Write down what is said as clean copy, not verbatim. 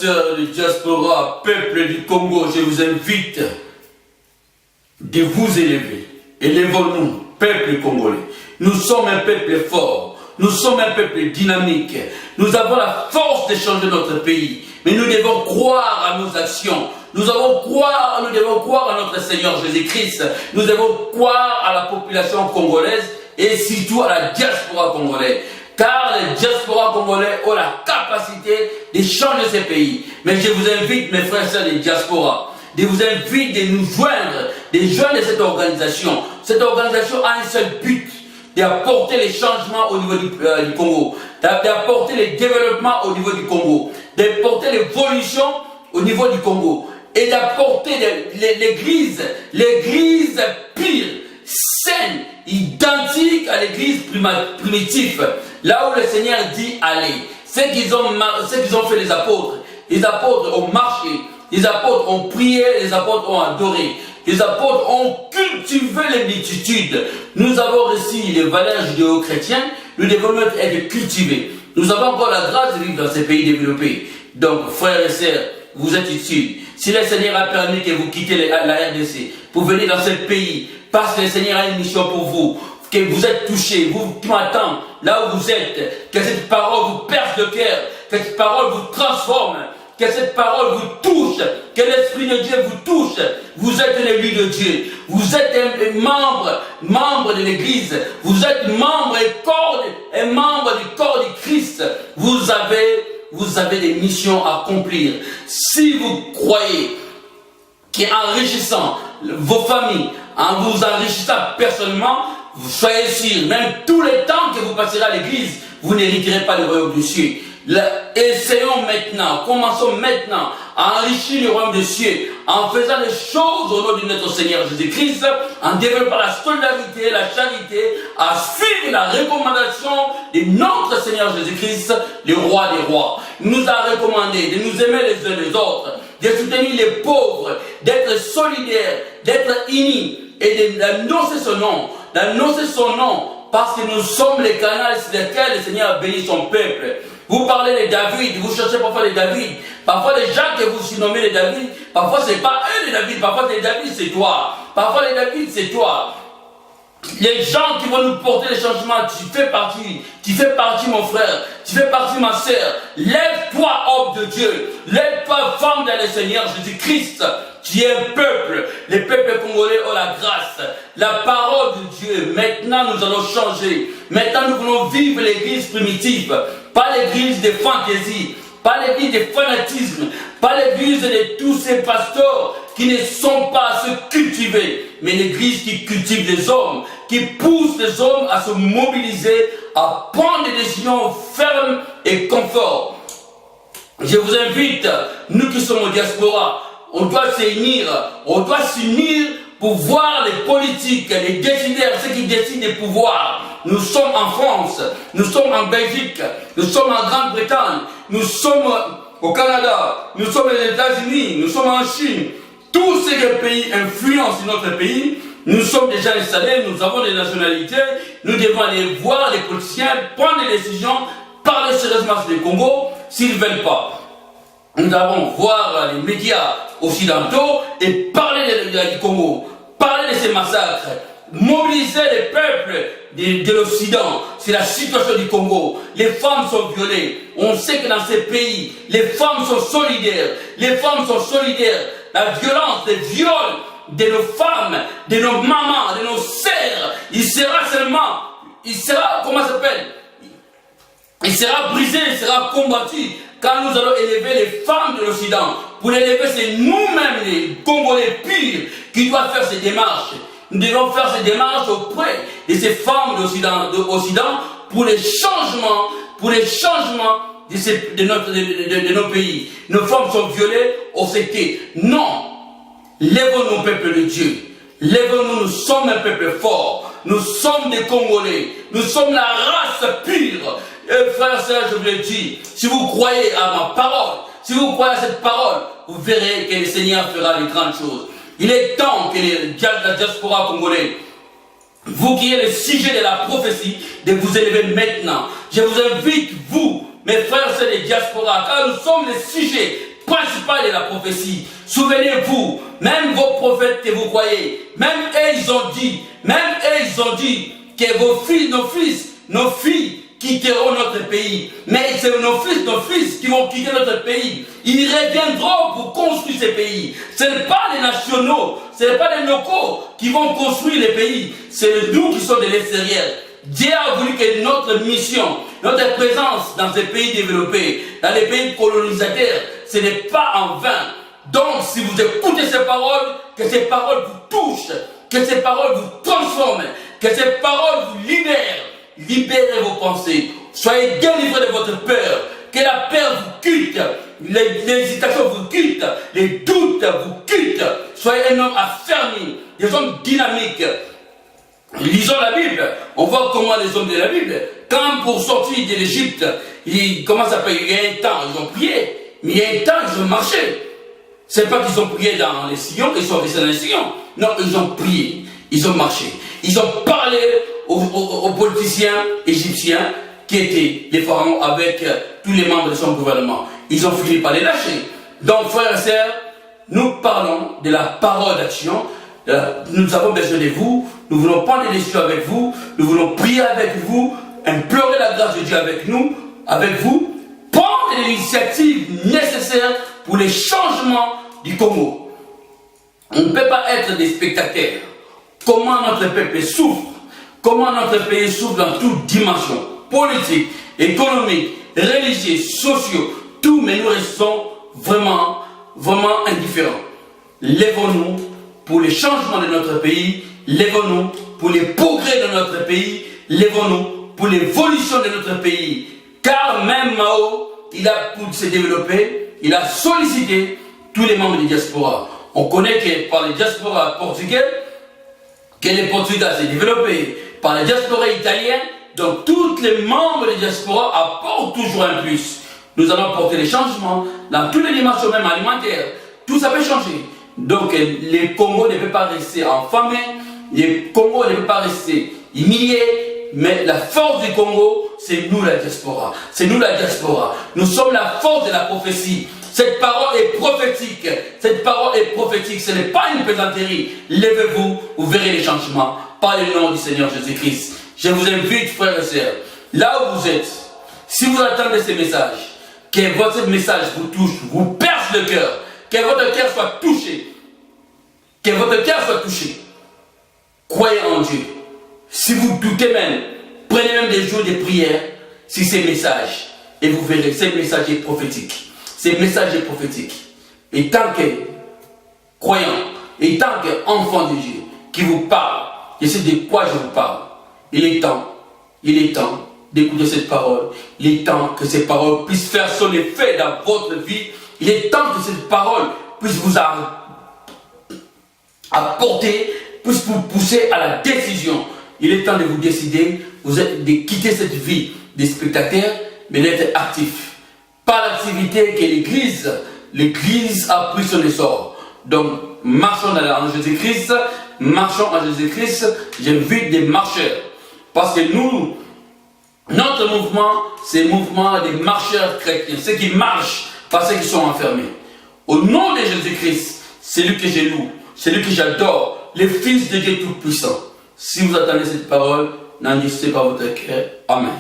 Sœurs de diaspora, peuple du Congo, je vous invite de vous élever. Élevons-nous, peuple congolais. Nous sommes un peuple fort. Nous sommes un peuple dynamique. Nous avons la force de changer notre pays. Mais nous devons croire à nos actions. Nous devons croire à notre Seigneur Jésus-Christ. Nous devons croire à la population congolaise et surtout à la diaspora congolaise. Car les diasporas congolais ont la capacité de changer ces pays. Mais je vous invite, mes frères et sœurs des diasporas, de vous inviter de nous joindre, de cette organisation. Cette organisation a un seul but, d'apporter les changements au niveau du Congo, d'apporter les développements au niveau du Congo, d'apporter l'évolution au niveau du Congo et d'apporter l'église pire, saine, identique à l'église primitive, là où le Seigneur dit allez. Ce qu'ils ont fait les apôtres ont marché, les apôtres ont prié, les apôtres ont adoré, les apôtres ont cultivé les multitudes. Nous avons reçu les valeurs judéo-chrétiennes, nous devons être cultivés. Nous avons encore la grâce de vivre dans ces pays développés. Donc, frères et sœurs, vous êtes ici. Si le Seigneur a permis que vous quittez la RDC pour venir dans ce pays, parce que le Seigneur a une mission pour vous, que vous êtes touchés, vous qui m'attendez, là où vous êtes, que cette parole vous perce le cœur, que cette parole vous transforme, que cette parole vous touche, que l'Esprit de Dieu vous touche. Vous êtes un élu de Dieu, vous êtes un membre de l'Église, vous êtes membre du corps du Christ. Vous avez des missions à accomplir. Si vous croyez qu'enrichissant vos familles, en vous enrichissant personnellement, vous soyez sûr, même tous les temps que vous passerez à l'église, vous n'hériterez pas le royaume des cieux. Essayons maintenant, commençons maintenant à enrichir le royaume des cieux en faisant les choses au nom de notre Seigneur Jésus-Christ, en développant la solidarité, la charité, à suivre la recommandation de notre Seigneur Jésus-Christ, le roi des rois. Il nous a recommandé de nous aimer les uns les autres, de soutenir les pauvres, d'être solidaires, d'être unis et d'annoncer son nom, parce que nous sommes les canaux sur lesquels le Seigneur a béni son peuple. Vous parlez de David, vous cherchez parfois les David. Parfois les gens que vous surnommez les David, parfois c'est pas eux les David, parfois les David c'est toi. Parfois les David c'est toi. Les gens qui vont nous porter les changements, tu fais partie mon frère, tu fais partie ma sœur. Lève-toi homme de Dieu, lève-toi femme dans le Seigneur Jésus-Christ. Tu es un peuple, les peuples congolais ont la grâce, la parole de Dieu. Maintenant nous allons changer, maintenant nous voulons vivre l'église primitive, pas l'église des fantaisies, pas l'église des fanatismes, pas l'église de tous ces pasteurs qui ne sont pas à se cultiver, mais l'église qui cultive les hommes, qui pousse les hommes à se mobiliser, à prendre des décisions fermes et conformes. Je vous invite, nous qui sommes au diaspora, on doit s'unir pour voir les politiques, les décideurs, ceux qui décident des pouvoirs. Nous sommes en France, nous sommes en Belgique, nous sommes en Grande-Bretagne, nous sommes au Canada, nous sommes aux États-Unis, nous sommes en Chine. Tous ces pays influencent notre pays. Nous sommes déjà installés, nous avons des nationalités. Nous devons aller voir les politiciens, prendre des décisions, parler sérieusement sur le Congo, s'ils ne veulent pas. Nous devons voir les médias occidentaux et parler du Congo, parler de ces massacres, mobiliser les peuples de l'Occident. C'est la situation du Congo. Les femmes sont violées. On sait que dans ces pays, les femmes sont solidaires. Les femmes sont solidaires. La violence, les viols de nos femmes, de nos mamans, de nos sœurs, il sera, comment ça s'appelle? Il sera brisé, il sera combattu quand nous allons élever les femmes de l'Occident. Pour l'élever, c'est nous-mêmes, les Congolais purs, qui doivent faire ces démarches. Nous devons faire ces démarches auprès de ces femmes de l'Occident pour les changements, de nos pays. Nos femmes sont violées, on sait que non. Lèvons-nous, peuple de Dieu. Lèvons-nous, nous sommes un peuple fort. Nous sommes des Congolais. Nous sommes la race pure. Et frères et sœurs, je vous le dis, si vous croyez à ma parole, si vous croyez à cette parole, vous verrez que le Seigneur fera de grandes choses. Il est temps que la diaspora congolaise, vous qui êtes le sujet de la prophétie, de vous élever maintenant. Je vous invite, vous, mes frères et sœurs des diasporas, car nous sommes les sujets principal de la prophétie. Souvenez-vous, même vos prophètes que vous croyez, même eux ils ont dit que vos fils, nos filles quitteront notre pays. Mais c'est nos fils qui vont quitter notre pays. Ils reviendront pour construire ces pays. Ce n'est pas les nationaux, ce n'est pas les locaux qui vont construire les pays. C'est nous qui sommes de l'extérieur. Dieu a voulu que notre mission, notre présence dans ces pays développés, dans les pays colonisateurs, ce n'est pas en vain. Donc, si vous écoutez ces paroles, que ces paroles vous touchent, que ces paroles vous transforment, que ces paroles vous libèrent. Libérez vos pensées. Soyez délivrés de votre peur. Que la peur vous quitte. L'hésitation vous quitte. Les doutes vous quittent. Soyez un homme affermi. Des hommes dynamiques. Lisons la Bible. On voit comment les hommes de la Bible, quand pour sortir de l'Égypte, comment ça s'appelle, il y a un temps, ils ont prié. Mais il y a un temps, ils ont marché. C'est pas qu'ils ont prié dans les sillons, ils sont restés dans les sillons. Non, ils ont prié. Ils ont marché. Ils ont parlé aux politiciens égyptiens qui étaient les pharaons avec tous les membres de son gouvernement. Ils ont fini par les lâcher. Donc, frères et sœurs, nous parlons de la parole d'action. Nous avons besoin de vous. Nous voulons prendre les décisions avec vous. Nous voulons prier avec vous, implorer la grâce de Dieu avec nous, avec vous, prendre les initiatives nécessaires pour les changements du Congo. On ne peut pas être des spectateurs. Comment notre peuple souffre, comment notre pays souffre dans toutes dimensions, politiques, économiques, religieuses, sociaux, tout, mais nous restons vraiment indifférents. Lèvons-nous pour les changements de notre pays, lèvons-nous pour les progrès de notre pays, lèvons-nous pour l'évolution de notre pays. Car même Mao, il a pu se développer, il a sollicité tous les membres de diaspora. On connaît que par les diasporas portugais, que le Portugal s'est développé, par la diaspora italienne, donc tous les membres de diaspora apportent toujours un plus. Nous allons apporter des changements dans toutes les dimensions, même alimentaires. Tout ça peut changer. Donc les Congo ne peuvent pas rester enfamés, les Congo ne peuvent pas rester humiliés, mais la force du Congo, c'est nous la diaspora. C'est nous la diaspora. Nous sommes la force de la prophétie. Cette parole est prophétique. Cette parole est prophétique. Ce n'est pas une plaisanterie. Levez-vous, vous verrez les changements. Par le nom du Seigneur Jésus-Christ. Je vous invite, frères et sœurs, là où vous êtes, si vous attendez ces messages, que votre message vous touche, vous perce le cœur, que votre cœur soit touché. Que votre cœur soit touché. Croyez en Dieu. Si vous doutez même, prenez même des jours de prière sur ces messages. Et vous verrez, ces messages est prophétique. Ces messages est prophétique. Et tant que croyant, et tant qu'enfant de Dieu, qui vous parle, je sais de quoi je vous parle. Il est temps d'écouter cette parole. Il est temps que ces paroles puissent faire son effet dans votre vie. Il est temps que cette parole puisse vous apporter, puisse vous pousser à la décision. Il est temps de vous décider, de quitter cette vie des spectateurs, mais d'être actif. Par l'activité que l'Église a pris son essor. Donc, marchons en Jésus-Christ, marchons en Jésus-Christ. J'invite des marcheurs. Parce que notre mouvement, c'est le mouvement des marcheurs chrétiens. Ceux qui marchent, pas ceux qui sont enfermés. Au nom de Jésus-Christ, c'est lui que je loue, c'est lui que j'adore, le Fils de Dieu Tout-Puissant. Si vous attendez cette parole, n'endurcissez pas votre cœur. Amen.